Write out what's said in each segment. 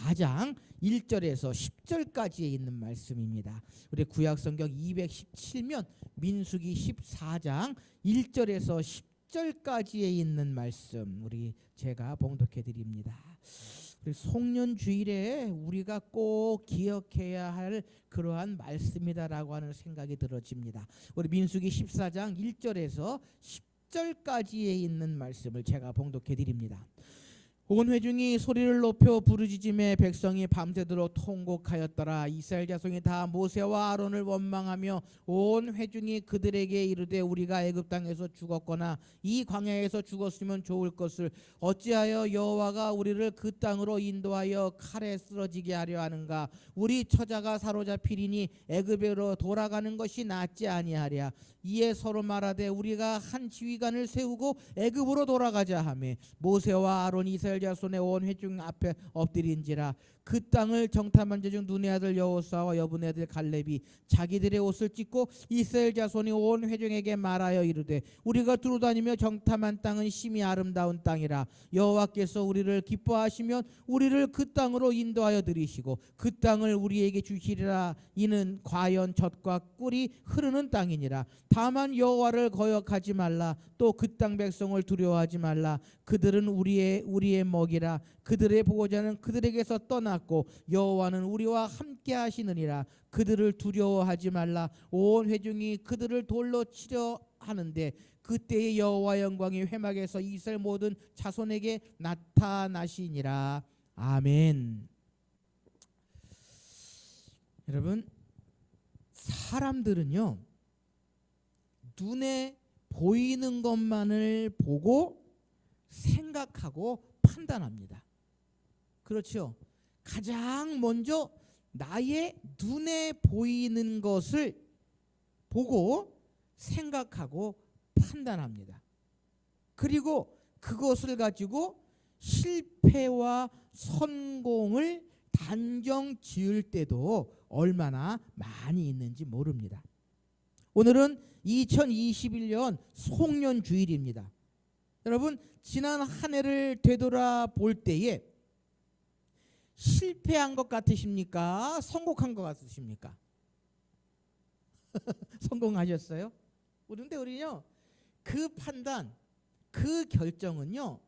14장 1절에서 10절까지에 있는 말씀입니다. 우리 구약성경 217면 민수기 14장 1절에서 10절까지에 있는 말씀 우리 제가 봉독해 드립니다. 송년주일에 우리가 꼭 기억해야 할 그러한 말씀이다라고 하는 생각이 들어집니다. 우리 민수기 14장 1절에서 10절까지에 있는 말씀을 제가 봉독해 드립니다. 온 회중이 소리를 높여 부르짖음에 백성이 밤새도록 통곡하였더라. 이스라엘 자손이 다 모세와 아론을 원망하며 온 회중이 그들에게 이르되 우리가 애굽 땅에서 죽었거나 이 광야에서 죽었으면 좋을 것을 어찌하여 여호와가 우리를 그 땅으로 인도하여 칼에 쓰러지게 하려 하는가. 우리 처자가 사로잡히리니 애굽으로 돌아가는 것이 낫지 아니하랴. 이에 서로 말하되 우리가 한 지휘관을 세우고 애굽으로 돌아가자 하매 모세와 아론이 이스라엘 자손의 온 회중 앞에 엎드린지라. 그 땅을 정탐한 자 중 눈의 아들 여호수아와 여분의 아들 갈렙이 자기들의 옷을 찢고 이스라엘 자손이 온 회중에게 말하여 이르되 우리가 두루다니며 정탐한 땅은 심히 아름다운 땅이라. 여호와께서 우리를 기뻐하시면 우리를 그 땅으로 인도하여 들이시고 그 땅을 우리에게 주시리라. 이는 과연 젖과 꿀이 흐르는 땅이니라. 다만 여호와를 거역하지 말라. 또 그 땅 백성을 두려워하지 말라. 그들은 우리의 먹이라. 그들의 보호자는 그들에게서 떠났고 여호와는 우리와 함께 하시느니라. 그들을 두려워하지 말라. 온 회중이 그들을 돌로 치려 하는데 그때의 여호와 영광이 회막에서 이스라엘 모든 자손에게 나타나시니라. 아멘. 여러분, 사람들은요 눈에 보이는 것만을 보고 생각하고 판단합니다. 그렇죠? 가장 먼저 나의 눈에 보이는 것을 보고 생각하고 판단합니다. 그리고 그것을 가지고 실패와 성공을 단정 지을 때도 얼마나 많이 있는지 모릅니다. 오늘은 2021년 송년주일입니다. 여러분, 지난 한 해를 되돌아볼 때에 실패한 것 같으십니까? 성공한 것 같으십니까? 성공하셨어요? 그런데 우리요 그 판단, 그 결정은요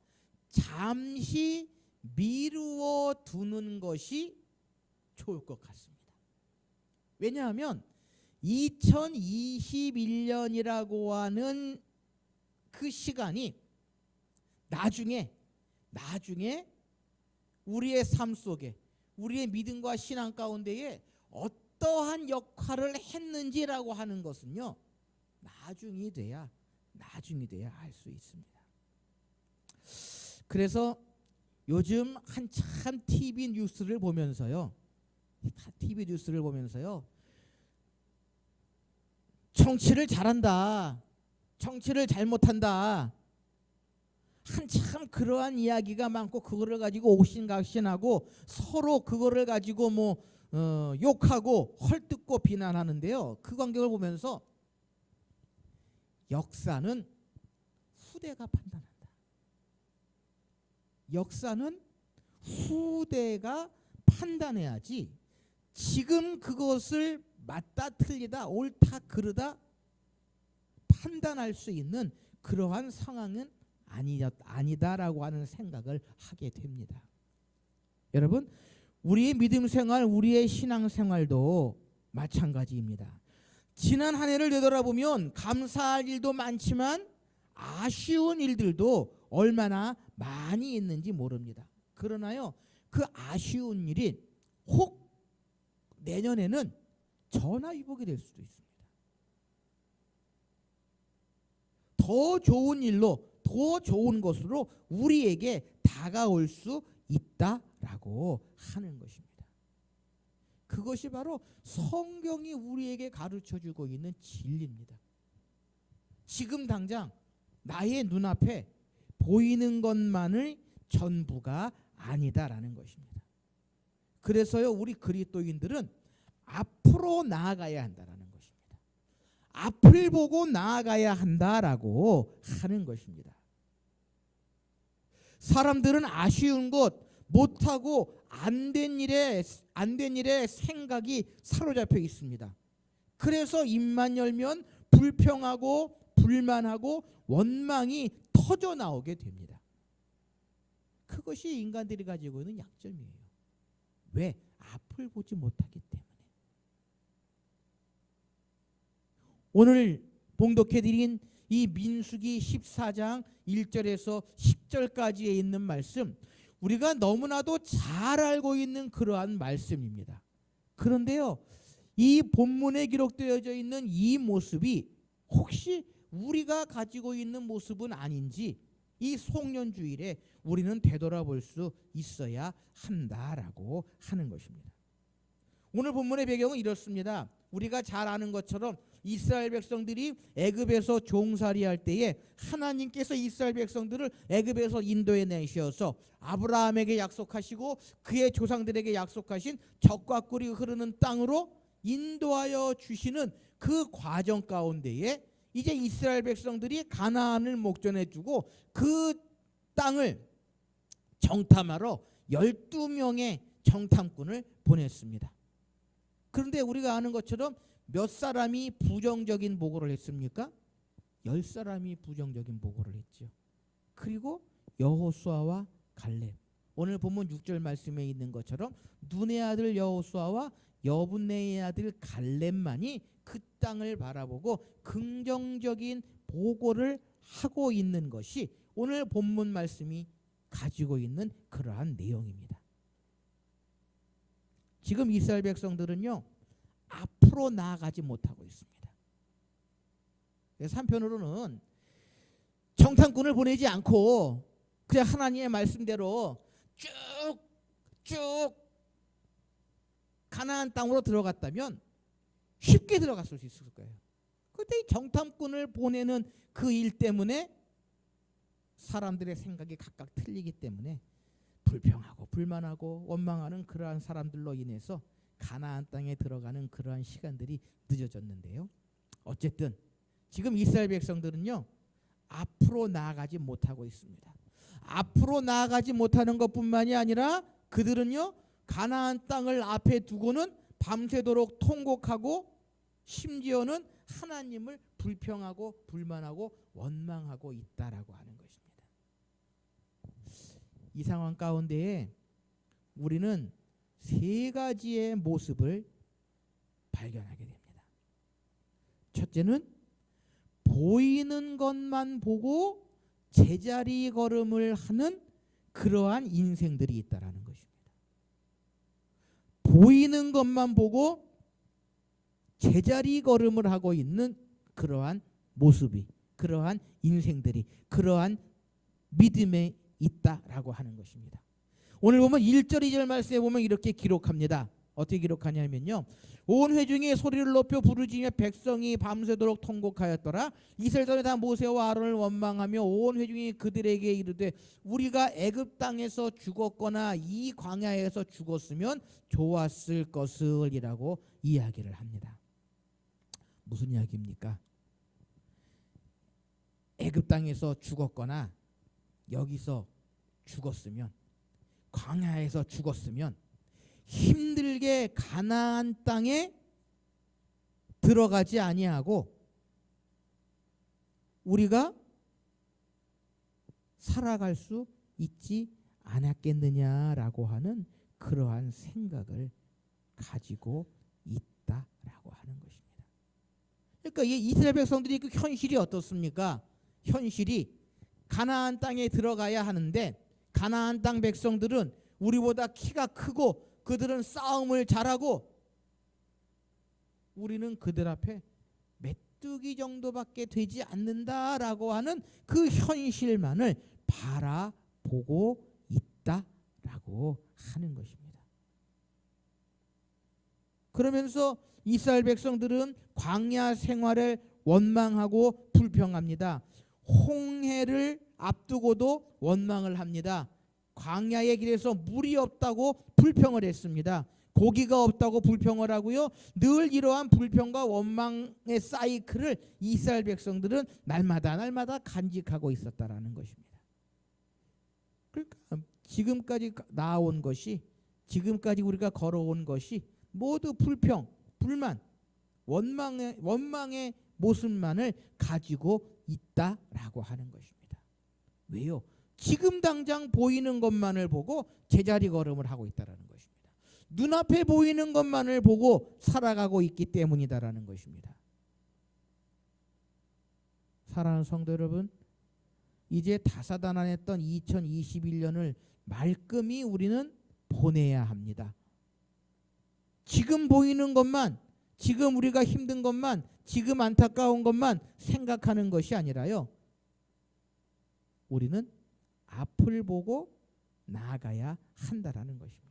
잠시 미루어 두는 것이 좋을 것 같습니다. 왜냐하면 2021년이라고 하는 그 시간이 나중에 우리의 삶 속에 우리의 믿음과 신앙 가운데에 어떠한 역할을 했는지라고 하는 것은요 나중이 돼야 알 수 있습니다. 그래서 요즘 한참 TV 뉴스를 보면서요 정치를 잘한다, 정치를 잘못한다, 한참 그러한 이야기가 많고 그거를 가지고 옥신각신하고 서로 그거를 가지고 욕하고 헐뜯고 비난하는데요. 그 광경을 보면서 역사는 후대가 판단한다. 역사는 후대가 판단해야지 지금 그것을 맞다 틀리다 옳다 그르다 판단할 수 있는 그러한 상황은 아니다라고 하는 생각을 하게 됩니다. 여러분, 우리의 믿음 생활, 우리의 신앙 생활도 마찬가지입니다. 지난 한 해를 되돌아보면 감사할 일도 많지만 아쉬운 일들도 얼마나 많이 있는지 모릅니다. 그러나요, 그 아쉬운 일이 혹 내년에는 전화위복이 될 수도 있습니다. 더 좋은 일로, 더 좋은 것으로 우리에게 다가올 수 있다라고 하는 것입니다. 그것이 바로 성경이 우리에게 가르쳐주고 있는 진리입니다. 지금 당장 나의 눈앞에 보이는 것만을 전부가 아니다라는 것입니다. 그래서요 우리 그리스도인들은 앞으로 나아가야 한다라는 것입니다. 앞을 보고 나아가야 한다라고 하는 것입니다. 사람들은 아쉬운 것, 못하고 안 된 일에 생각이 사로잡혀 있습니다. 그래서 입만 열면 불평하고 불만하고 원망이 터져 나오게 됩니다. 그것이 인간들이 가지고 있는 약점이에요. 왜? 앞을 보지 못하기 때문에. 오늘 봉독해드린 이 민수기 14장 1절에서 10절까지에 있는 말씀, 우리가 너무나도 잘 알고 있는 그러한 말씀입니다. 그런데요, 이 본문에 기록되어져 있는 이 모습이 혹시 우리가 가지고 있는 모습은 아닌지 이 송년주일에 우리는 되돌아볼 수 있어야 한다라고 하는 것입니다. 오늘 본문의 배경은 이렇습니다. 우리가 잘 아는 것처럼 이스라엘 백성들이 애굽에서 종살이할 때에 하나님께서 이스라엘 백성들을 애굽에서 인도해 내셔서 아브라함에게 약속하시고 그의 조상들에게 약속하신 젖과 꿀이 흐르는 땅으로 인도하여 주시는 그 과정 가운데에 이제 이스라엘 백성들이 가나안을 목전에 두고 그 땅을 정탐하러 12명의 정탐꾼을 보냈습니다. 그런데 우리가 아는 것처럼 몇 사람이 부정적인 보고를 했습니까? 10사람이 부정적인 보고를 했죠. 그리고 여호수아와 갈렙, 오늘 본문 6절 말씀에 있는 것처럼 눈의 아들 여호수아와 여분네의 아들 갈렙만이 그 땅을 바라보고 긍정적인 보고를 하고 있는 것이 오늘 본문 말씀이 가지고 있는 그러한 내용입니다. 지금 이스라엘 백성들은요, 앞으로 나아가지 못하고 있습니다. 그래서 한편으로는 정탐꾼을 보내지 않고 그냥 하나님의 말씀대로 쭉 가나안 땅으로 들어갔다면 쉽게 들어갔을 수 있을 거예요. 그런데 이 정탐꾼을 보내는 그 일 때문에 사람들의 생각이 각각 틀리기 때문에 불평하고 불만하고 원망하는 그러한 사람들로 인해서 가나안 땅에 들어가는 그러한 시간들이 늦어졌는데요. 어쨌든 지금 이스라엘 백성들은요, 앞으로 나아가지 못하고 있습니다. 앞으로 나아가지 못하는 것뿐만이 아니라 그들은요, 가나안 땅을 앞에 두고는 밤새도록 통곡하고 심지어는 하나님을 불평하고 불만하고 원망하고 있다라고 하는 것입니다. 이 상황 가운데에 우리는 세 가지의 모습을 발견하게 됩니다. 첫째는 보이는 것만 보고 제자리 걸음을 하는 그러한 인생들이 있다라는 것입니다. 보이는 것만 보고 제자리 걸음을 하고 있는 그러한 모습이, 그러한 인생들이, 그러한 믿음에 있다라고 하는 것입니다. 오늘 보면 1절 2절 말씀에 보면 이렇게 기록합니다. 어떻게 기록하냐면요, 온 회중이 소리를 높여 부르짖으며 백성이 밤새도록 통곡하였더라. 이스라엘이 다 모세와 아론을 원망하며 온 회중이 그들에게 이르되 우리가 애굽 땅에서 죽었거나 이 광야에서 죽었으면 좋았을 것을이라고 이야기를 합니다. 무슨 이야기입니까? 애굽 땅에서 죽었거나 여기서 죽었으면, 광야에서 죽었으면 힘들게 가나안 땅에 들어가지 아니하고 우리가 살아갈 수 있지 않았겠느냐라고 하는 그러한 생각을 가지고 있다라고 하는 것입니다. 그러니까 이 이스라엘 백성들이 그 현실이 어떻습니까? 현실이 가나안 땅에 들어가야 하는데 가나안 땅 백성들은 우리보다 키가 크고 그들은 싸움을 잘하고 우리는 그들 앞에 메뚜기 정도밖에 되지 않는다라고 하는 그 현실만을 바라보고 있다라고 하는 것입니다. 그러면서 이스라엘 백성들은 광야 생활을 원망하고 불평합니다. 홍해를 앞두고도 원망을 합니다. 광야의 길에서 물이 없다고 불평을 했습니다. 고기가 없다고 불평을 하고요. 늘 이러한 불평과 원망의 사이클을 이스라엘 백성들은 날마다 간직하고 있었다라는 것입니다. 그러니까 지금까지 나아온 것이, 지금까지 우리가 걸어온 것이 모두 불평, 불만, 원망의 모습만을 가지고 있다라고 하는 것입니다. 왜요? 지금 당장 보이는 것만을 보고 제자리 걸음을 하고 있다라는 것입니다. 눈앞에 보이는 것만을 보고 살아가고 있기 때문이다라는 것입니다. 사랑하는 성도 여러분, 이제 다사다난했던 2021년을 말끔히 우리는 보내야 합니다. 지금 보이는 것만, 지금 우리가 힘든 것만, 지금 안타까운 것만 생각하는 것이 아니라요, 우리는 앞을 보고 나아가야 한다라는 것입니다.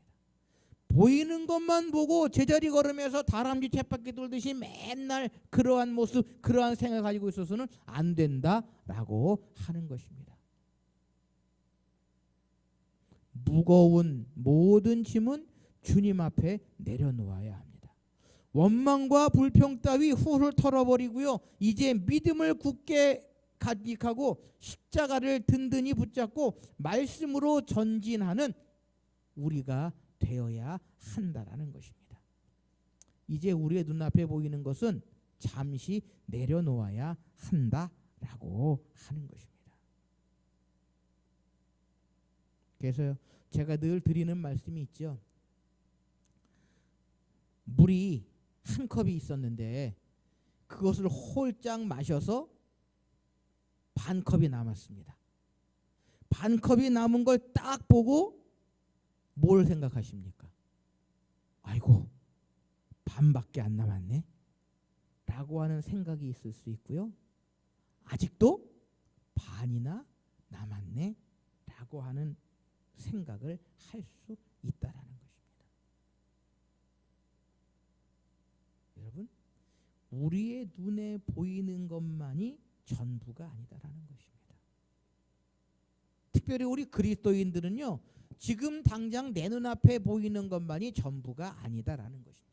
보이는 것만 보고 제자리 걸으면서 다람쥐 쳇바퀴 돌듯이 맨날 그러한 모습, 그러한 생각을 가지고 있어서는 안 된다라고 하는 것입니다. 무거운 모든 짐은 주님 앞에 내려놓아야 합니다. 원망과 불평 따위 훌훌 털어버리고요, 이제 믿음을 굳게 간직하고 십자가를 든든히 붙잡고 말씀으로 전진하는 우리가 되어야 한다라는 것입니다. 이제 우리의 눈앞에 보이는 것은 잠시 내려놓아야 한다라고 하는 것입니다. 그래서 제가 늘 드리는 말씀이 있죠. 물이 한 컵이 있었는데 그것을 홀짝 마셔서 반 컵이 남았습니다. 반 컵이 남은 걸 딱 보고 뭘 생각하십니까? 아이고, 반밖에 안 남았네 라고 하는 생각이 있을 수 있고요, 아직도 반이나 남았네 라고 하는 생각을 할 수 있다라는 것입니다. 여러분, 우리의 눈에 보이는 것만이 전부가 아니다라는 것입니다. 특별히 우리 그리스도인들은요, 지금 당장 내 눈앞에 보이는 것만이 전부가 아니다라는 것입니다.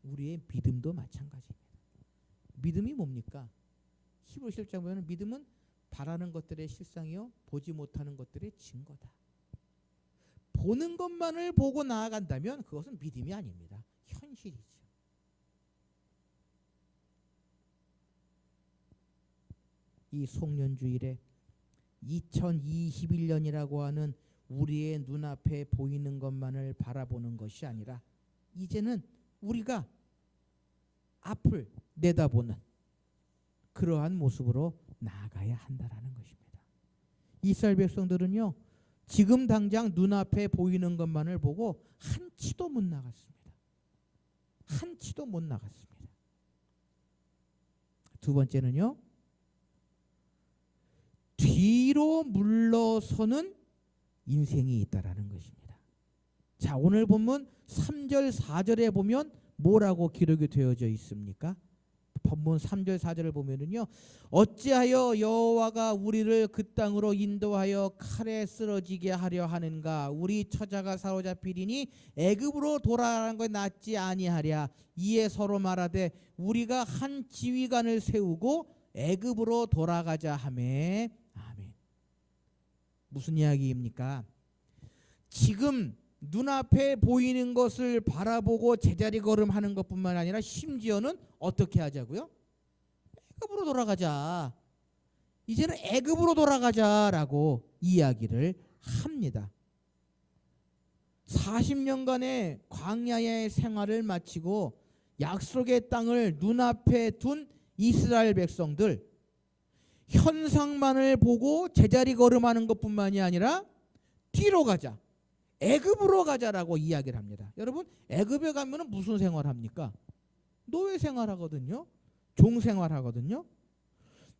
우리의 믿음도 마찬가지입니다. 믿음이 뭡니까? 히브리서 1장 보면 믿음은 바라는 것들의 실상이요 보지 못하는 것들의 증거다. 보는 것만을 보고 나아간다면 그것은 믿음이 아닙니다. 현실이죠. 이 송년주일에 2021년이라고 하는 우리의 눈앞에 보이는 것만을 바라보는 것이 아니라 이제는 우리가 앞을 내다보는 그러한 모습으로 나아가야 한다라는 것입니다. 이스라엘 백성들은요, 지금 당장 눈앞에 보이는 것만을 보고 한 치도 못 나갔습니다. 한 치도 못 나갔습니다. 두 번째는요, 뒤로 물러서는 인생이 있다라는 것입니다. 자, 오늘 본문 3절 4절에 보면 뭐라고 기록이 되어져 있습니까? 본문 3절 4절을 보면은요, 어찌하여 여호와가 우리를 그 땅으로 인도하여 칼에 쓰러지게 하려 하는가? 우리 처자가 사로잡히리니 애굽으로 돌아가는 것이 낫지 아니하랴. 이에 서로 말하되 우리가 한 지휘관을 세우고 애굽으로 돌아가자 하매. 아멘. 무슨 이야기입니까? 지금 눈앞에 보이는 것을 바라보고 제자리 걸음하는 것뿐만 아니라 심지어는 어떻게 하자고요? 애굽으로 돌아가자. 이제는 애굽으로 돌아가자라고 이야기를 합니다. 40년간의 광야의 생활을 마치고 약속의 땅을 눈앞에 둔 이스라엘 백성들, 현상만을 보고 제자리 걸음하는 것뿐만이 아니라 뒤로 가자, 애굽으로 가자라고 이야기를 합니다. 여러분, 애굽에 가면은 무슨 생활합니까? 노예 생활하거든요. 종 생활하거든요.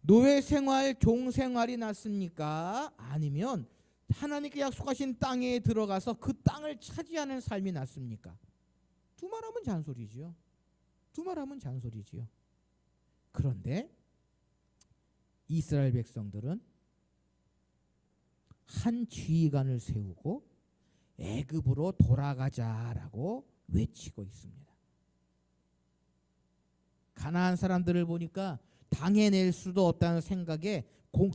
노예 생활, 종 생활이 낫습니까? 아니면 하나님께 약속하신 땅에 들어가서 그 땅을 차지하는 삶이 낫습니까? 두말하면 잔소리지요. 두말하면 잔소리지요. 그런데 이스라엘 백성들은 한 지휘관을 세우고 애굽으로 돌아가자라고 외치고 있습니다. 가나안 사람들을 보니까 당해낼 수도 없다는 생각에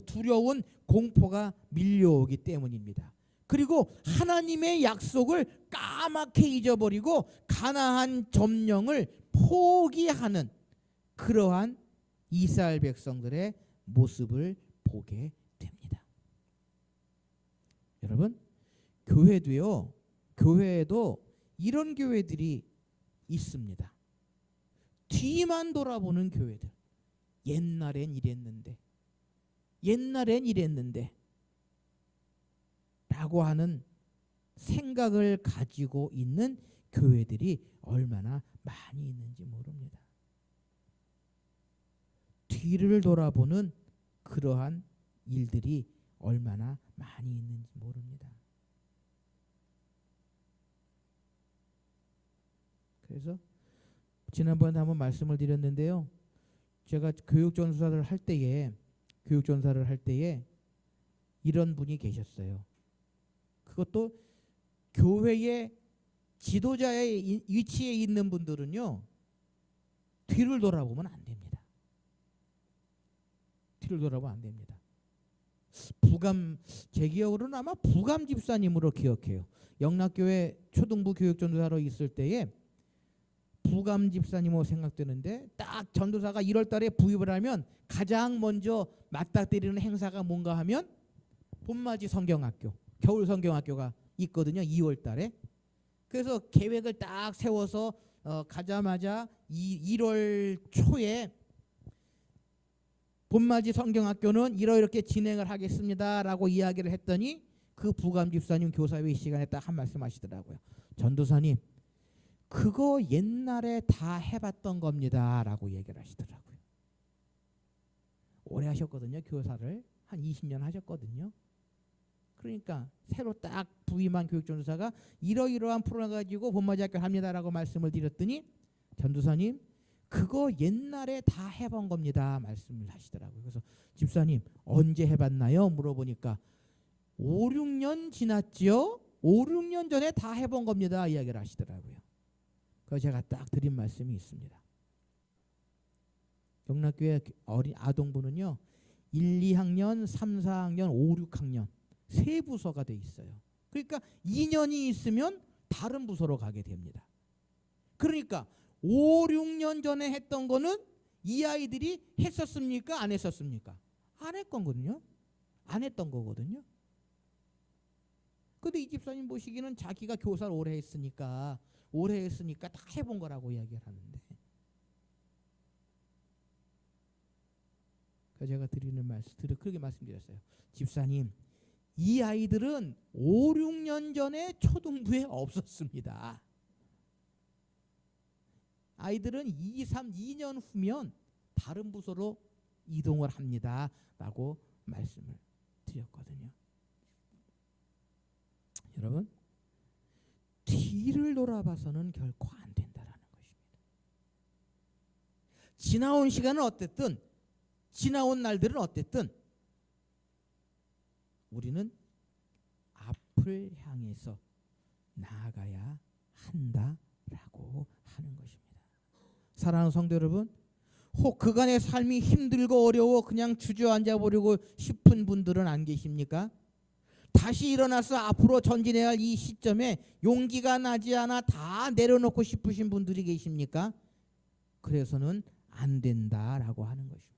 두려운 공포가 밀려오기 때문입니다. 그리고 하나님의 약속을 까맣게 잊어버리고 가나안 점령을 포기하는 그러한 이스라엘 백성들의 모습을 보게 됩니다. 여러분, 교회에도 이런 교회들이 있습니다. 뒤만 돌아보는 교회들. 옛날엔 이랬는데 라고 하는 생각을 가지고 있는 교회들이 얼마나 많이 있는지 모릅니다. 뒤를 돌아보는 그러한 일들이 얼마나 많이 있는지 모릅니다. 그래서 지난번에 한번 말씀을 드렸는데요. 제가 교육전사를 할 때에 이런 분이 계셨어요. 그것도 교회의 지도자의 위치에 있는 분들은요, 뒤를 돌아보면 안 됩니다. 제 기억으로는 아마 부감 집사님으로 기억해요. 영락교회 초등부 교육전도사로 있을 때에 부감 집사님으로 생각되는데, 딱 전도사가 1월 달에 부임을 하면 가장 먼저 맞닥뜨리는 행사가 뭔가 하면 봄맞이 성경학교, 겨울 성경학교가 있거든요. 2월 달에. 그래서 계획을 딱 세워서 가자마자 1월 초에 봄맞이 성경학교는 이렇게 진행을 하겠습니다라고 이야기를 했더니 그 부감 집사님 교사회 시간에 딱 한 말씀 하시더라고요. 전도사님, 그거 옛날에 다 해봤던 겁니다 라고 얘기를 하시더라고요. 오래 하셨거든요. 교사를 한 20년 하셨거든요. 그러니까 새로 딱 부임한 교육전도사가 이러이러한 프로그램 가지고 봄맞이 학교 합니다라고 말씀을 드렸더니 전도사님, 그거 옛날에 다 해본 겁니다 말씀을 하시더라고요. 그래서 집사님 언제 해봤나요? 물어보니까 5, 6년 지났죠? 5, 6년 전에 다 해본 겁니다 이야기를 하시더라고요. 그래서 제가 딱 드린 말씀이 있습니다. 영락교회 어린 아동부는요, 1, 2학년, 3, 4학년, 5, 6학년 세 부서가 돼 있어요. 그러니까 2년이 있으면 다른 부서로 가게 됩니다. 그러니까 5, 6년 전에 했던 거는 이 아이들이 했었습니까? 안 했었습니까? 안 했던 거거든요. 안 했던 거거든요. 근데 이 집사님 보시기는 자기가 교사를 오래 했으니까 다 해본 거라고 이야기를 하는데, 그래서 제가 드리는 말씀, 그렇게 말씀드렸어요. 집사님, 이 아이들은 5, 6년 전에 초등부에 없었습니다. 아이들은 2년 후면 다른 부서로 이동을 합니다 라고 말씀을 드렸거든요. 여러분, 뒤를 돌아봐서는 결코 안 된다라는 것입니다. 지나온 시간은 어땠든, 지나온 날들은 어땠든 우리는 앞을 향해서 나아가야 한다라고 하는 것입니다. 사랑하는 성도 여러분, 혹 그간의 삶이 힘들고 어려워 그냥 주저앉아 버리고 싶은 분들은 안 계십니까? 다시 일어나서 앞으로 전진해야 할 이 시점에 용기가 나지 않아 다 내려놓고 싶으신 분들이 계십니까? 그래서는 안 된다라고 하는 것입니다.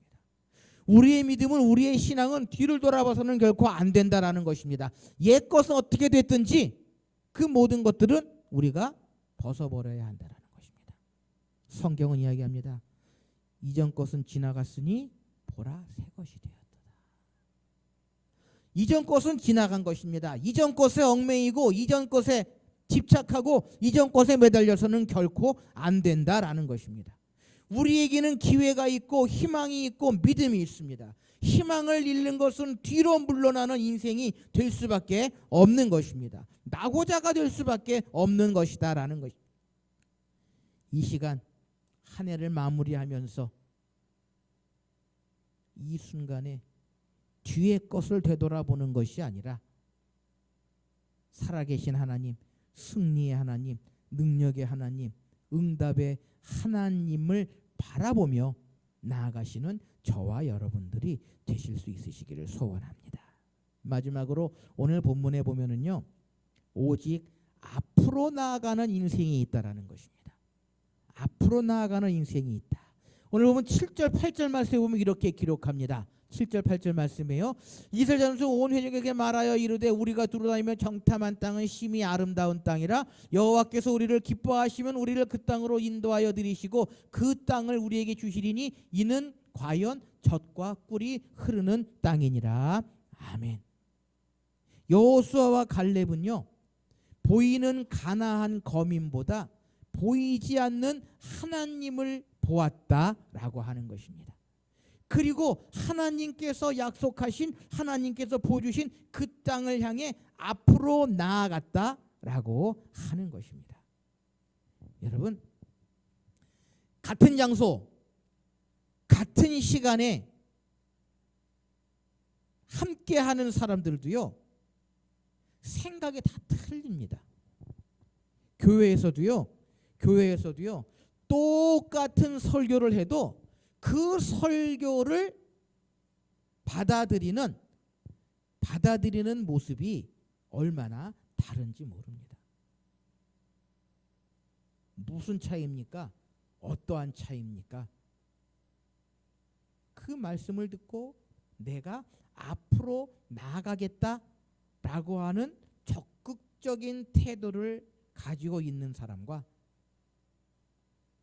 우리의 믿음은, 우리의 신앙은 뒤를 돌아봐서는 결코 안 된다라는 것입니다. 옛 것은 어떻게 됐든지 그 모든 것들은 우리가 벗어버려야 한다라는 것입니다. 성경은 이야기합니다. 이전 것은 지나갔으니 보라 새 것이 되었도다. 이전 것은 지나간 것입니다. 이전 것에 얽매이고 이전 것에 집착하고 이전 것에 매달려서는 결코 안 된다라는 것입니다. 우리에게는 기회가 있고 희망이 있고 믿음이 있습니다. 희망을 잃는 것은 뒤로 물러나는 인생이 될 수밖에 없는 것입니다. 낙오자가 될 수밖에 없는 것이다라는 것입니다. 이 시간 한 해를 마무리하면서 이 순간에 뒤의 것을 되돌아보는 것이 아니라 살아계신 하나님, 승리의 하나님, 능력의 하나님, 응답의 하나님을 바라보며 나아가시는 저와 여러분들이 되실 수 있으시기를 소원합니다. 마지막으로 오늘 본문에 보면은요, 오직 앞으로 나아가는 인생이 있다라는 것입니다. 앞으로 나아가는 인생이 있다. 오늘 보면 7절 8절 말씀에 보면 이렇게 기록합니다. 7절 8절 말씀에요. 이스라엘 자손 온 회중에게 말하여 이르되 우리가 두루다니며 정탐한 땅은 심히 아름다운 땅이라 여호와께서 우리를 기뻐하시면 우리를 그 땅으로 인도하여 들이시고 그 땅을 우리에게 주시리니 이는 과연 젖과 꿀이 흐르는 땅이니라. 아멘. 여호수아와 갈렙은요, 보이는 가나안 거민보다 보이지 않는 하나님을 보았다라고 하는 것입니다. 그리고 하나님께서 약속하신, 하나님께서 보여주신 그 땅을 향해 앞으로 나아갔다라고 하는 것입니다. 여러분, 같은 장소, 같은 시간에 함께하는 사람들도요, 생각이 다 틀립니다. 교회에서도요 똑같은 설교를 해도 그 설교를 받아들이는 모습이 얼마나 다른지 모릅니다. 무슨 차이입니까? 어떠한 차이입니까? 그 말씀을 듣고 내가 앞으로 나아가겠다라고 하는 적극적인 태도를 가지고 있는 사람과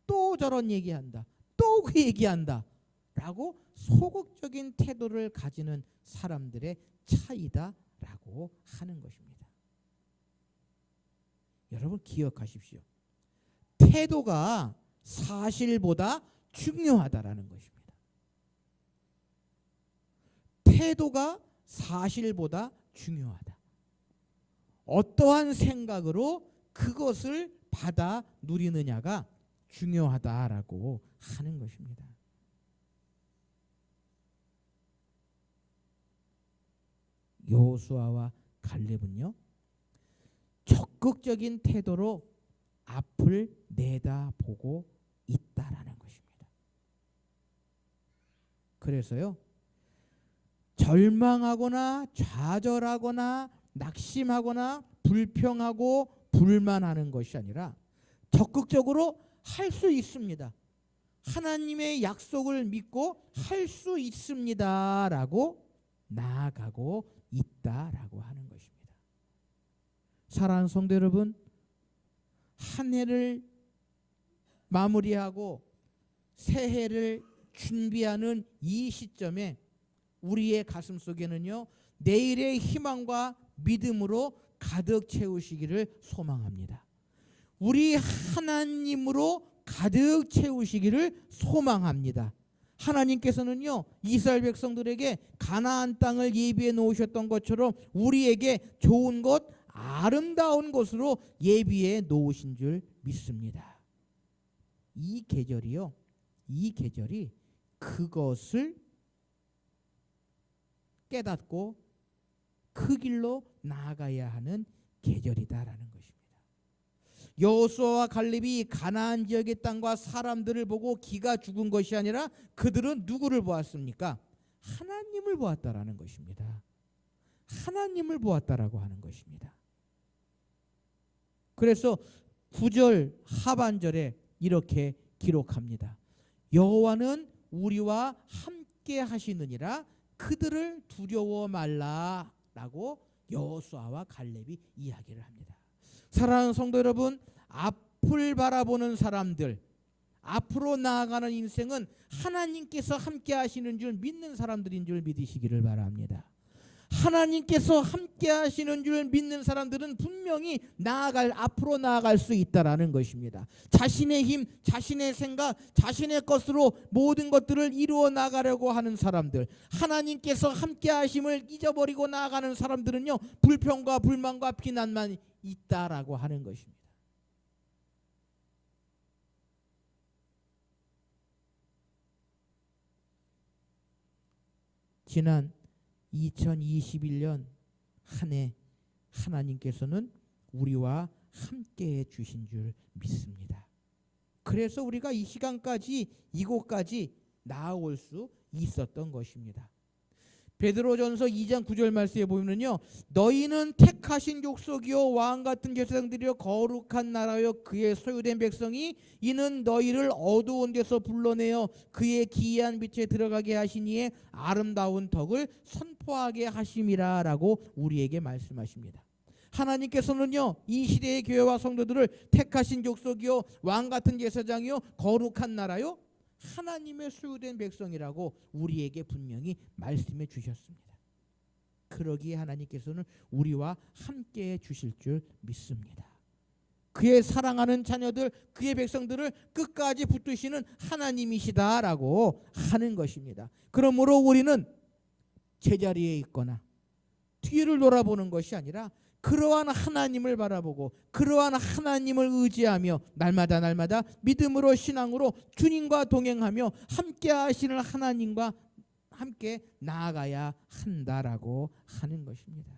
또 저런 얘기한다, 또 그 얘기한다 라고 소극적인 태도를 가지는 사람들의 차이다라고 하는 것입니다. 여러분 기억하십시오. 태도가 사실보다 중요하다라는 것입니다. 태도가 사실보다 중요하다. 어떠한 생각으로 그것을 받아 누리느냐가 중요하다라고 하는 것입니다. 여호수아와 갈렙은요, 적극적인 태도로 앞을 내다보고 있다라는 것입니다. 그래서요, 절망하거나 좌절하거나 낙심하거나 불평하고 불만하는 것이 아니라 적극적으로 할 수 있습니다. 하나님의 약속을 믿고 할 수 있습니다라고 나아가고 있다라고 하는 것입니다. 사랑하는 성도 여러분, 한 해를 마무리하고 새해를 준비하는 이 시점에 우리의 가슴 속에는요, 내일의 희망과 믿음으로 가득 채우시기를 소망합니다. 우리 하나님으로 가득 채우시기를 소망합니다. 하나님께서는요, 이스라엘 백성들에게 가나안 땅을 예비해 놓으셨던 것처럼 우리에게 좋은 것, 아름다운 것으로 예비해 놓으신 줄 믿습니다. 이 계절이 그것을 깨닫고 그 길로 나아가야 하는 계절이다라는 것입니다. 여호수아와 갈렙이 가나안 지역의 땅과 사람들을 보고 기가 죽은 것이 아니라 그들은 누구를 보았습니까? 하나님을 보았다라는 것입니다. 하나님을 보았다라고 하는 것입니다. 그래서 9절 하반절에 이렇게 기록합니다. 여호와는 우리와 함께 하시느니라 그들을 두려워 말라라고 여호수아와 갈렙이 이야기를 합니다. 사랑하는 성도 여러분, 앞을 바라보는 사람들, 앞으로 나아가는 인생은 하나님께서 함께 하시는 줄 믿는 사람들인 줄 믿으시기를 바랍니다. 하나님께서 함께 하시는 줄 믿는 사람들은 분명히 앞으로 나아갈 수 있다라는 것입니다. 자신의 힘, 자신의 생각, 자신의 것으로 모든 것들을 이루어 나가려고 하는 사람들, 하나님께서 함께 하심을 잊어버리고 나아가는 사람들은요, 불평과 불만과 비난만 있다라고 하는 것입니다. 지난 2021년 한 해 하나님께서는 우리와 함께해 주신 줄 믿습니다. 그래서 우리가 이 시간까지 이곳까지 나아올 수 있었던 것입니다. 베드로전서 2장 9절 말씀에 보면요, 너희는 택하신 족속이요 왕 같은 제사장들이요 거룩한 나라요 그의 소유된 백성이 이는 너희를 어두운 데서 불러내어 그의 기이한 빛에 들어가게 하시니에 아름다운 덕을 선포하게 하심이라라고 우리에게 말씀하십니다. 하나님께서는요, 이 시대의 교회와 성도들을 택하신 족속이요 왕 같은 제사장이요 거룩한 나라요 하나님의 소유된 백성이라고 우리에게 분명히 말씀해 주셨습니다. 그러기에 하나님께서는 우리와 함께해 주실 줄 믿습니다. 그의 사랑하는 자녀들, 그의 백성들을 끝까지 붙드시는 하나님이시다라고 하는 것입니다. 그러므로 우리는 제자리에 있거나 뒤를 돌아보는 것이 아니라 그러한 하나님을 바라보고 그러한 하나님을 의지하며 날마다 믿음으로 신앙으로 주님과 동행하며 함께 하시는 하나님과 함께 나아가야 한다라고 하는 것입니다.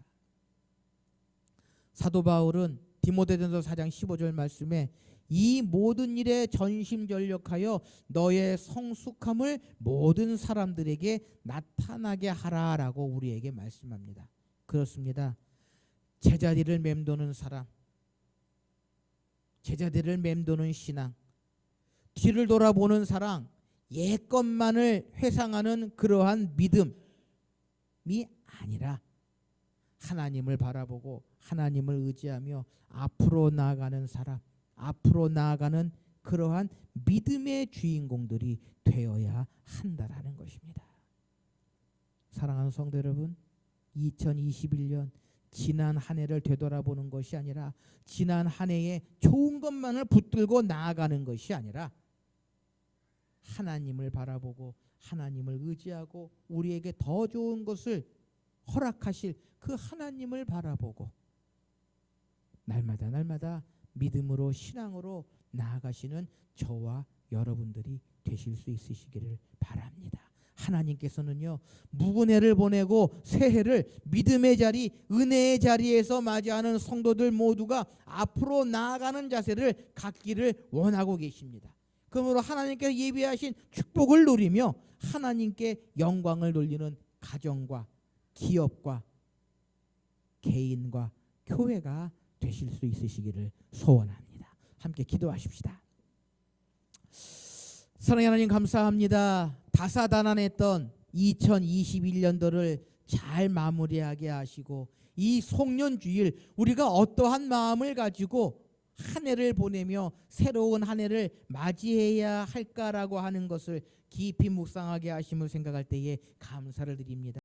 사도 바울은 디모데전서 4장 15절 말씀에 이 모든 일에 전심전력하여 너의 성숙함을 모든 사람들에게 나타나게 하라라고 우리에게 말씀합니다. 그렇습니다. 제자리를 맴도는 사람, 제자리를 맴도는 신앙, 뒤를 돌아보는 사랑, 옛것만을 회상하는 그러한 믿음이 아니라 하나님을 바라보고 하나님을 의지하며 앞으로 나아가는 사람, 앞으로 나아가는 그러한 믿음의 주인공들이 되어야 한다라는 것입니다. 사랑하는 성도 여러분, 2021년 지난 한 해를 되돌아보는 것이 아니라 지난 한 해에 좋은 것만을 붙들고 나아가는 것이 아니라 하나님을 바라보고 하나님을 의지하고 우리에게 더 좋은 것을 허락하실 그 하나님을 바라보고 날마다 믿음으로 신앙으로 나아가시는 저와 여러분들이 되실 수 있으시기를 바랍니다. 하나님께서는요, 묵은 해를 보내고 새해를 믿음의 자리, 은혜의 자리에서 맞이하는 성도들 모두가 앞으로 나아가는 자세를 갖기를 원하고 계십니다. 그러므로 하나님께서 예비하신 축복을 누리며 하나님께 영광을 돌리는 가정과 기업과 개인과 교회가 되실 수 있으시기를 소원합니다. 함께 기도하십시다. 사랑의 하나님, 감사합니다. 다사다난했던 2021년도를 잘 마무리하게 하시고 이 송년주일 우리가 어떠한 마음을 가지고 한 해를 보내며 새로운 한 해를 맞이해야 할까라고 하는 것을 깊이 묵상하게 하심을 생각할 때에 감사를 드립니다.